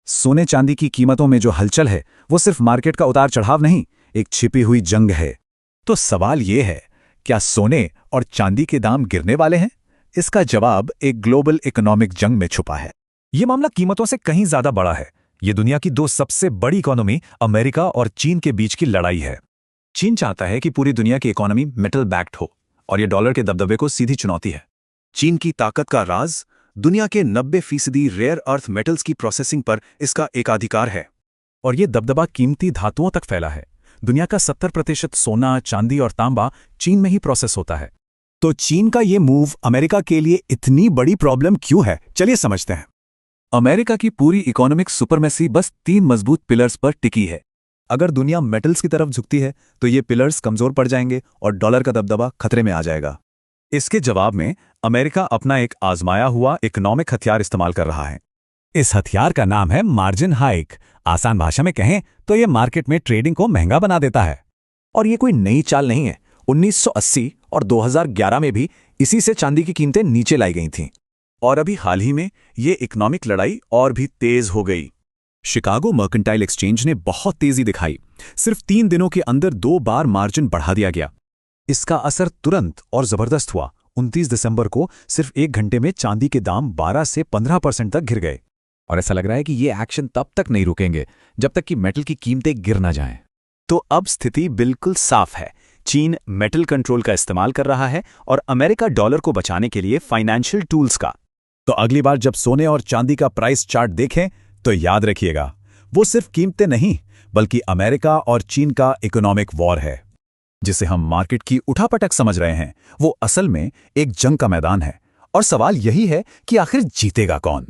सोने चांदी की कीमतों में जो हलचल है वो सिर्फ मार्केट का उतार चढ़ाव नहीं, एक छिपी हुई जंग है। तो सवाल ये है, क्या सोने और चांदी के दाम गिरने वाले हैं? इसका जवाब एक ग्लोबल इकोनॉमिक जंग में छुपा है। ये मामला कीमतों से कहीं ज्यादा बड़ा है। ये दुनिया की दो सबसे बड़ी इकोनॉमी अमेरिका और चीन के बीच की लड़ाई है। चीन चाहता है कि पूरी दुनिया की इकोनॉमी मेटल बैक्ड हो और ये डॉलर के दबदबे को सीधी चुनौती है। चीन की ताकत का राज दुनिया के 90% रेयर अर्थ मेटल्स की प्रोसेसिंग पर इसका एकाधिकार है। और ये दबदबा कीमती धातुओं तक फैला है। दुनिया का 70% सोना, चांदी और तांबा चीन में ही प्रोसेस होता है। तो चीन का ये मूव अमेरिका के लिए इतनी बड़ी प्रॉब्लम क्यों है, चलिए समझते हैं। अमेरिका की पूरी इकोनॉमिक सुपरमेसी बस 3 मजबूत पिलर्स पर टिकी है। अगर दुनिया मेटल्स की तरफ झुकती है तो ये पिलर्स कमजोर पड़ जाएंगे और डॉलर का दबदबा खतरे में आ जाएगा। इसके जवाब में अमेरिका अपना एक आजमाया हुआ इकोनॉमिक हथियार इस्तेमाल कर रहा है। इस हथियार का नाम है मार्जिन हाइक। आसान भाषा में कहें तो ये मार्केट में ट्रेडिंग को महंगा बना देता है। और ये कोई नई चाल नहीं है। 1980 और 2011 में भी इसी से चांदी की कीमतें नीचे लाई गई थीं। और अभी हाल ही में ये इकोनॉमिक लड़ाई और भी तेज हो गई। शिकागो मर्केंटाइल एक्सचेंज ने बहुत तेजी दिखाई। सिर्फ 3 दिनों के अंदर 2 बार मार्जिन बढ़ा दिया गया। इसका असर तुरंत और जबरदस्त हुआ। 29 दिसंबर को सिर्फ 1 घंटे में चांदी के दाम 12 से 15% तक गिर गए। और ऐसा लग रहा है कि ये एक्शन तब तक नहीं रुकेंगे जब तक कि मेटल की कीमतें गिर ना जाएं। तो अब स्थिति बिल्कुल साफ है। चीन मेटल कंट्रोल का इस्तेमाल कर रहा है और अमेरिका डॉलर को बचाने के लिए फाइनेंशियल टूल्स का। तो अगली बार जब सोने और चांदी का प्राइस चार्ट देखें तो याद रखिएगा, वो सिर्फ कीमतें नहीं बल्कि अमेरिका और चीन का इकोनॉमिक वॉर है। जिसे हम मार्केट की उठापटक समझ रहे हैं, वो असल में एक जंग का मैदान है। और सवाल यही है कि आखिर जीतेगा कौन।